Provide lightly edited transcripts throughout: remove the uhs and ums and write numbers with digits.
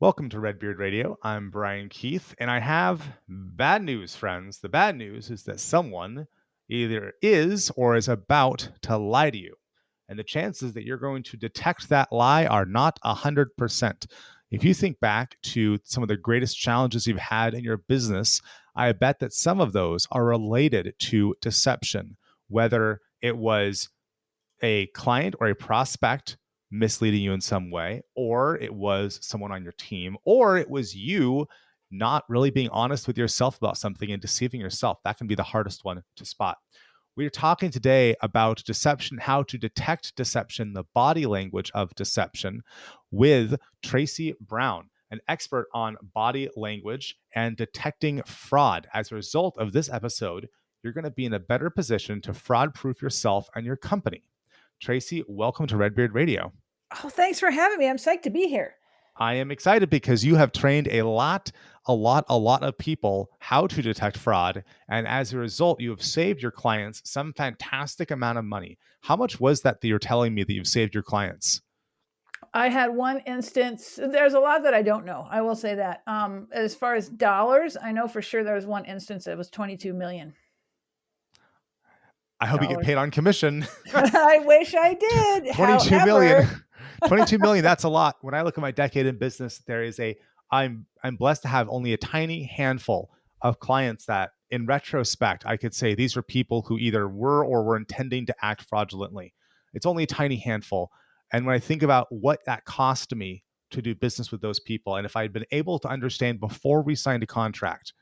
Welcome to Redbeard Radio. I'm Brian Keith, and I have bad news, friends. The bad news is that someone either is or is about to lie to you. And the chances that you're going to detect that lie are not 100%. If you think back to some of the greatest challenges you've had in your business, I bet that some of those are related to deception, whether it was a client or a prospect misleading you in some way, or it was someone on your team, or it was you not really being honest with yourself about something and deceiving yourself. That can be the hardest one to spot. We're talking today about deception, how to detect deception, the body language of deception, with Traci Brown, an expert on body language and detecting fraud. As a result of this episode, you're going to be in a better position to fraud proof yourself and your company. Traci, welcome to Redbeard Radio. Oh, thanks for having me. I'm psyched to be here. I am excited because you have trained a lot of people how to detect fraud. And as a result, you have saved your clients some fantastic amount of money. How much was that you're telling me that you've saved your clients? I had one instance. There's a lot that I don't know. I will say that. As far as dollars, I know for sure there was one instance that was 22 million. I hope you get paid on commission. I wish I did. 22 million. 22 million, that's a lot. When I look at my decade in business, I'm blessed to have only a tiny handful of clients that in retrospect, I could say these are people who either were or were intending to act fraudulently. It's only a tiny handful. And when I think about what that cost me to do business with those people, and if I had been able to understand before we signed a contract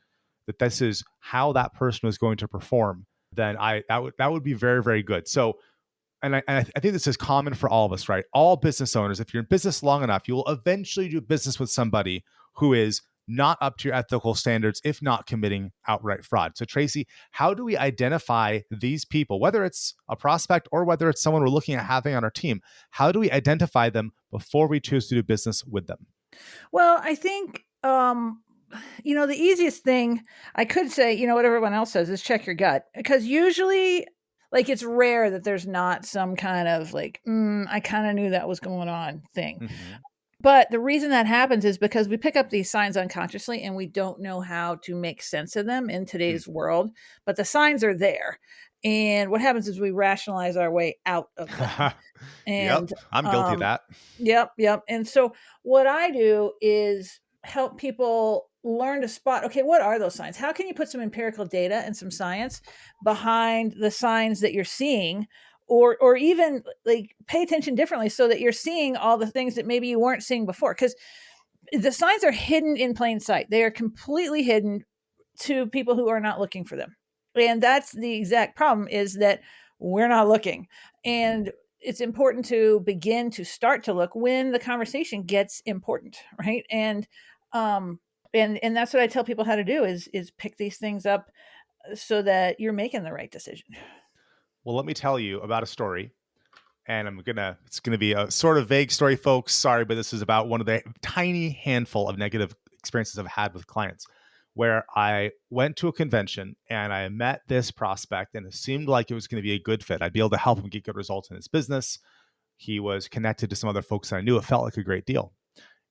that this is how that person was going to perform, then that would be very, very good. So, and I think this is common for all of us, right? All business owners, if you're in business long enough, you will eventually do business with somebody who is not up to your ethical standards, if not committing outright fraud. So Traci, how do we identify these people, whether it's a prospect or whether it's someone we're looking at having on our team? How do we identify them before we choose to do business with them? Well, I think, the easiest thing I could say, what everyone else says is check your gut. Because usually, it's rare that there's not some kind of I kind of knew that was going on thing. Mm-hmm. But the reason that happens is because we pick up these signs unconsciously and we don't know how to make sense of them in today's world. But the signs are there. And what happens is we rationalize our way out of them. And yep, I'm guilty of that. Yep. And so what I do is help people learn to spot, okay, what are those signs? How can you put some empirical data and some science behind the signs that you're seeing? Or even pay attention differently so that you're seeing all the things that maybe you weren't seeing before. Because the signs are hidden in plain sight. They are completely hidden to people who are not looking for them. And that's the exact problem, is that we're not looking. And it's important to begin to start to look when the conversation gets important, right? And that's what I tell people how to do is pick these things up so that you're making the right decision. Well, let me tell you about a story, and it's gonna be a sort of vague story, folks. Sorry, but this is about one of the tiny handful of negative experiences I've had with clients, where I went to a convention and I met this prospect, and it seemed like it was going to be a good fit. I'd be able to help him get good results in his business. He was connected to some other folks I knew. It felt like a great deal.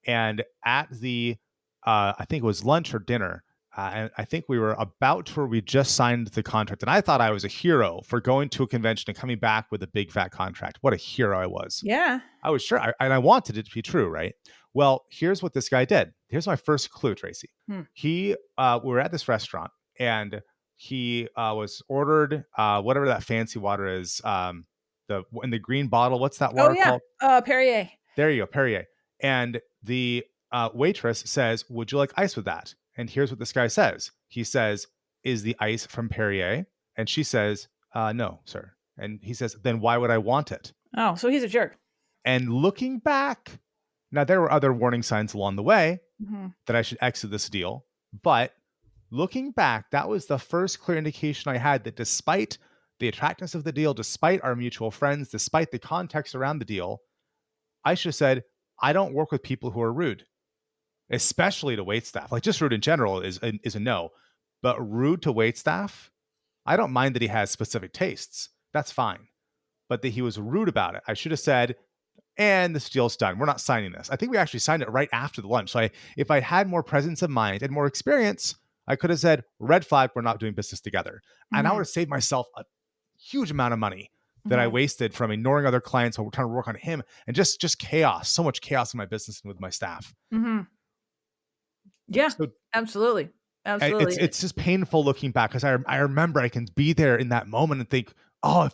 And at the, I think it was lunch or dinner, and I think we were about to where we just signed the contract. And I thought I was a hero for going to a convention and coming back with a big fat contract. What a hero I was. Yeah. I was sure. And I wanted it to be true, right? Well, here's what this guy did. Here's my first clue, Traci. We were at this restaurant and he was ordered whatever that fancy water is, in the green bottle. What's that water called? Perrier. There you go, Perrier. And the waitress says, "Would you like ice with that?" And here's what this guy says. He says, "Is the ice from Perrier?" And she says, "No, sir." And he says, "Then why would I want it?" Oh, so he's a jerk. And looking back, now there were other warning signs along the way that I should exit this deal. But looking back, that was the first clear indication I had that despite the attractiveness of the deal, despite our mutual friends, despite the context around the deal, I should have said, I don't work with people who are rude, especially to waitstaff. Just rude in general is a no. But rude to waitstaff, I don't mind that he has specific tastes. That's fine. But that he was rude about it. I should have said, and this deal's done. We're not signing this. I think we actually signed it right after the lunch. So if I had more presence of mind and more experience, I could have said, red flag, we're not doing business together. And I would Mm-hmm. have saved myself a huge amount of money that I Mm-hmm. wasted from ignoring other clients while we're trying to work on him, and just chaos, so much chaos in my business and with my staff. Mm-hmm. Yeah, So absolutely. it's Absolutely. it's just painful looking back because I remember I can be there in that moment and think, oh,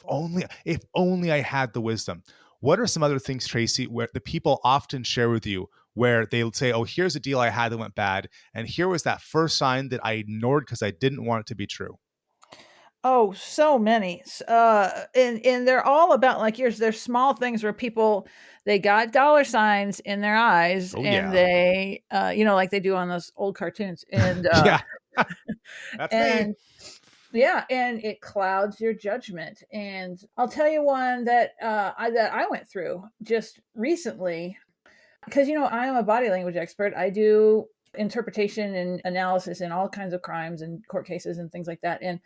if only I had the wisdom. What are some other things, Traci, where the people often share with you where they'll say, oh, here's a deal I had that went bad, and here was that first sign that I ignored because I didn't want it to be true? Oh, so many. And they're all about like yours. There's small things where people they got dollar signs in their eyes Oh and yeah. they like they do on those old cartoons. And Yeah. That's me. and yeah, and it clouds your judgment. And I'll tell you one that I went through just recently because I am a body language expert. I do interpretation and analysis in all kinds of crimes and court cases and things like that. And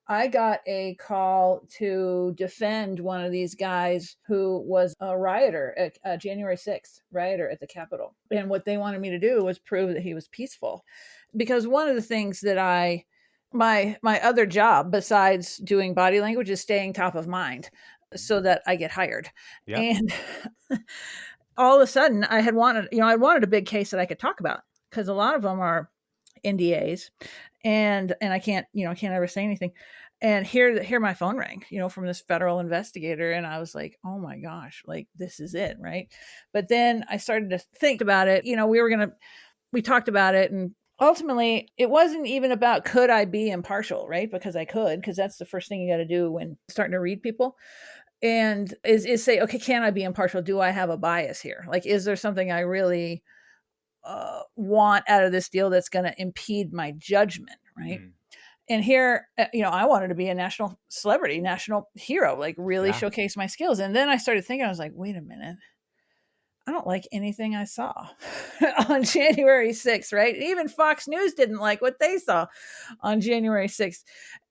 I got a call to defend one of these guys who was a rioter at January 6th, rioter at the Capitol. And what they wanted me to do was prove that he was peaceful. Because one of the things that my other job besides doing body language is staying top of mind so that I get hired. Yep. And all of a sudden I wanted a big case that I could talk about because a lot of them are NDAs and I can't ever say anything. And here my phone rang, from this federal investigator, and I was like, "Oh my gosh, like this is it, right?" But then I started to think about it. We talked about it, and ultimately it wasn't even about could I be impartial, right? Because I could, because that's the first thing you got to do when starting to read people and is say, okay, can I be impartial? Do I have a bias here? Like, is there something I really want out of this deal that's going to impede my judgment, right? Mm, And here, I wanted to be a national celebrity, national hero, like really yeah. showcase my skills. And then I started thinking, I was like, wait a minute, I don't like anything I saw on January 6th, right? Even Fox News didn't like what they saw on January 6th.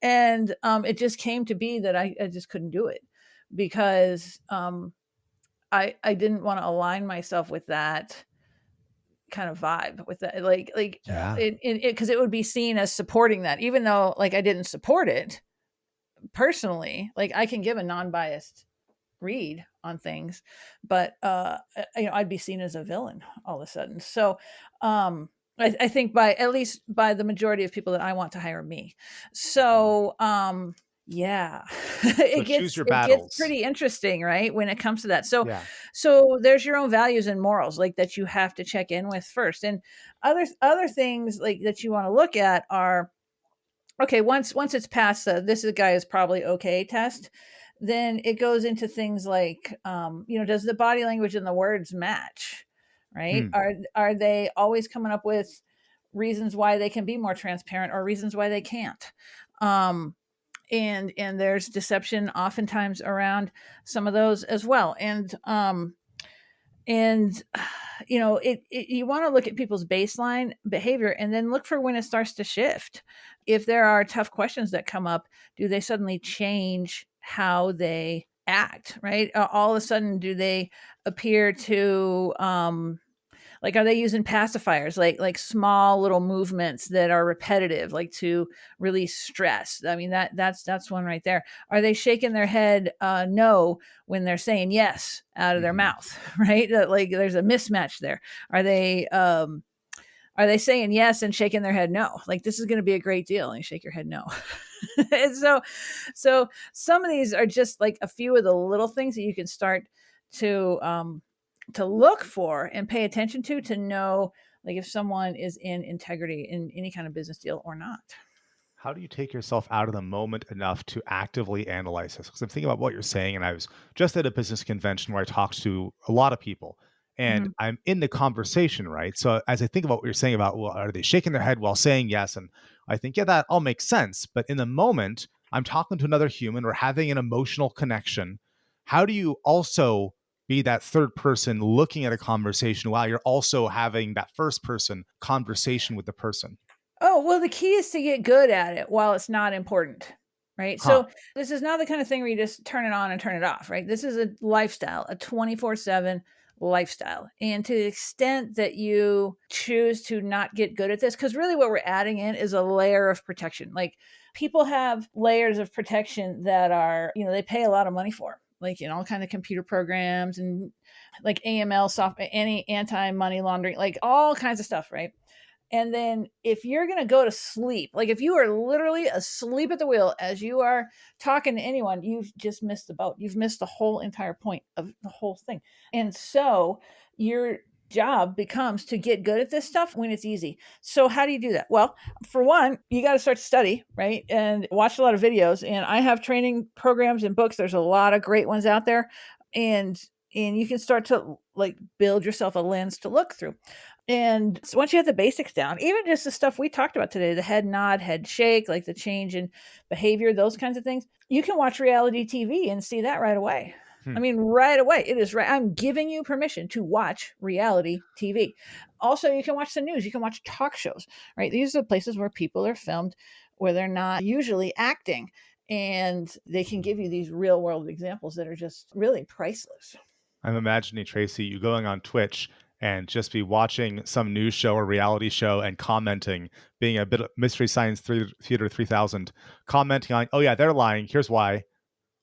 And it just came to be that I just couldn't do it because I didn't want to align myself with that kind of vibe with that like Yeah. it because it would be seen as supporting that, even though like I didn't support it personally. Like I can give a non-biased read on things, but I'd be seen as a villain all of a sudden. So I think by at least by the majority of people that I want to hire me. Mhm. So yeah, So it choose gets your it gets battles. pretty interesting, right? When it comes to that. So Yeah. so there's your own values and morals like that you have to check in with first. And other things like that you want to look at are okay, once it's past the this is guy is probably okay test, then it goes into things like does the body language and the words match, right? Hmm. Are they always coming up with reasons why they can be more transparent or reasons why they can't? um and there's deception oftentimes around some of those as well. And you want to look at people's baseline behavior and then look for when it starts to shift. If there are tough questions that come up, do they suddenly change how they act, right? All of a sudden do they appear to like, are they using pacifiers, like small little movements that are repetitive, like to release stress? I mean, that's one right there. Are they shaking their head no when they're saying yes out of their Hmm. mouth, right? Like there's a mismatch there. Are they saying yes and shaking their head no? Like this is going to be a great deal, and you shake your head no. And so some of these are just like a few of the little things that you can start to look for and pay attention to know like if someone is in integrity in any kind of business deal or not. How do you take yourself out of the moment enough to actively analyze this? Because I'm thinking about what you're saying, and I was just at a business convention where I talked to a lot of people, and Mhm. I'm in the conversation, right? So as I think about what you're saying about, well, are they shaking their head while saying yes? And I think, yeah, that all makes sense. But in the moment, I'm talking to another human or having an emotional connection. How do you also be that third person looking at a conversation while you're also having that first person conversation with the person? Oh, well, the key is to get good at it while it's not important, right? Huh. So this is not the kind of thing where you just turn it on and turn it off, right? This is a lifestyle, a 24/7. lifestyle. And to the extent that you choose to not get good at this, because really what we're adding in is a layer of protection. Like people have layers of protection that are, they pay a lot of money for, like all kind of computer programs and like AML software, any anti-money laundering, like all kinds of stuff, right? And then if you're going to go to sleep, like if you are literally asleep at the wheel as you are talking to anyone, you've just missed the boat. You've missed the whole entire point of the whole thing. And so your job becomes to get good at this stuff when it's easy. So how do you do that? Well, for one, you got to start to study, right? And watch a lot of videos. And I have training programs and books. There's a lot of great ones out there. And you can start to like build yourself a lens to look through. And so once you have the basics down, even just the stuff we talked about today, the head nod, head shake, like the change in behavior, those kinds of things, you can watch reality TV and see that right away. I mean, right away. It is right. I'm giving you permission to watch reality TV. Also, you can watch the news. You can watch talk shows, right? These are the places where people are filmed, where they're not usually acting. And they can give you these real world examples that are just really priceless. I'm imagining, Tracy, you going on Twitch and just be watching some news show or reality show and commenting, being a bit of Mystery Science Theater 3000, commenting on, oh yeah, they're lying, here's why.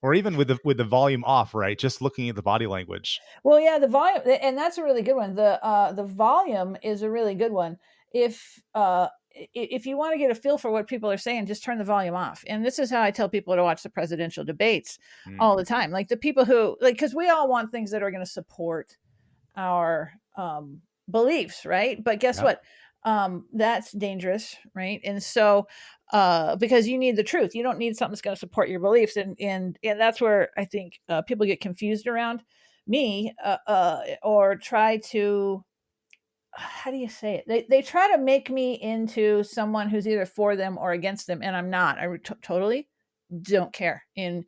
Or even with the volume off, right? Just looking at the body language. Well, yeah, the volume, and that's a really good one. The volume is a really good one. If you want to get a feel for what people are saying, just turn the volume off. And this is how I tell people to watch the presidential debates all the time. Like the people who because we all want things that are going to support our beliefs, right? But guess what? That's dangerous, right? And so because you need the truth, you don't need something that's going to support your beliefs, and that's where I think people get confused around me, or try to, how do you say it? They try to make me into someone who's either for them or against them, and I'm not. I totally don't care in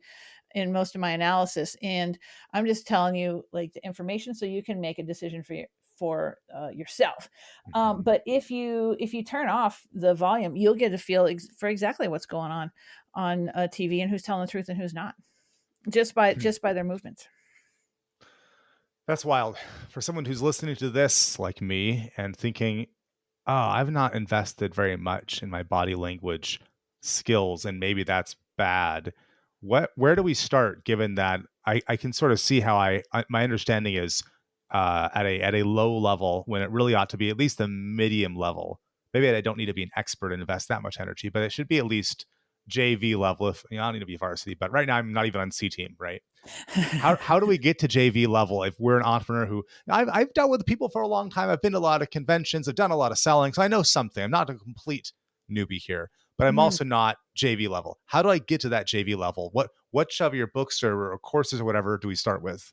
most of my analysis, and I'm just telling you like the information so you can make a decision for yourself. But if you turn off the volume, you'll get a feel for exactly what's going on TV and who's telling the truth and who's not, just by their movements. That's wild. For someone who's listening to this like me and thinking, oh, I've not invested very much in my body language skills, and maybe that's bad. Where do we start, given that I can sort of see how my understanding is at a low level when it really ought to be at least a medium level. Maybe I don't need to be an expert and invest that much energy, but it should be at least JV level. If I don't need to be varsity, but right now I'm not even on C team, right? How do we get to JV level if we're an entrepreneur who I've dealt with people for a long time. I've been to a lot of conventions. I've done a lot of selling, so I know something. I'm not a complete newbie here, but I'm also not JV level. How do I get to that JV level? What of your books or courses or whatever do we start with?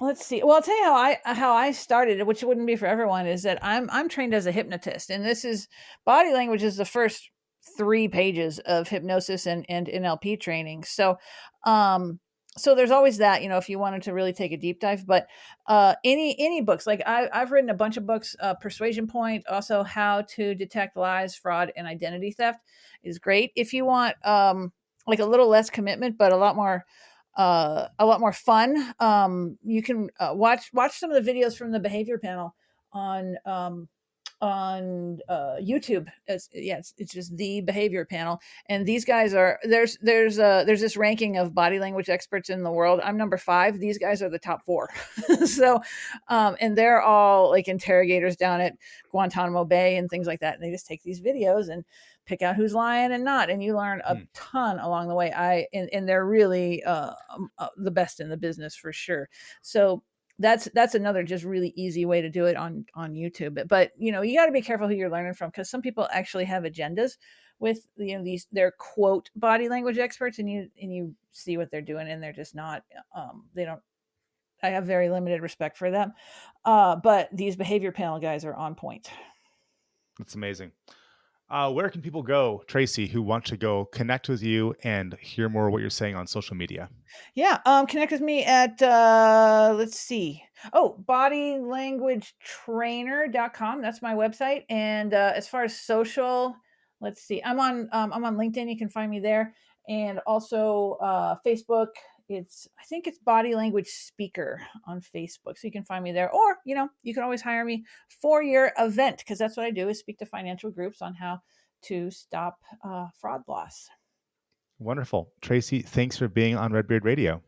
Let's see. Well, I'll tell you how I started, which wouldn't be for everyone, is that I'm trained as a hypnotist, and this is body language is the first 3 pages of hypnosis and NLP training. So, so there's always that, if you wanted to really take a deep dive, but any books, like I've written a bunch of books, Persuasion Point, also How to Detect Lies, Fraud, and Identity Theft is great. If you want like a little less commitment, but a lot more fun, you can watch some of the videos from the behavior panel on YouTube. It's just the behavior panel, and these guys are there's this ranking of body language experts in the world. I'm number 5. These guys are the top 4. So and they're all like interrogators down at Guantanamo Bay and things like that, and they just take these videos and pick out who's lying and not, and you learn a ton along the way. And they're really the best in the business for sure. So that's another just really easy way to do it on YouTube. But you got to be careful who you're learning from, because some people actually have agendas with these their quote body language experts, and you see what they're doing, and they're just not they don't. I have very limited respect for them, but these behavior panel guys are on point. That's amazing. Where can people go, Tracy, who want to go connect with you and hear more of what you're saying on social media? Yeah, connect with me at let's see. Oh, bodylanguagetrainer.com. That's my website. And as far as social, let's see. I'm on LinkedIn. You can find me there. And also Facebook, I think it's Body Language Speaker on Facebook. So you can find me there. Or, you can always hire me for your event, because that's what I do, is speak to financial groups on how to stop fraud loss. Wonderful. Traci, thanks for being on Redbeard Radio.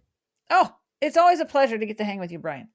Oh, it's always a pleasure to get to hang with you, Brian.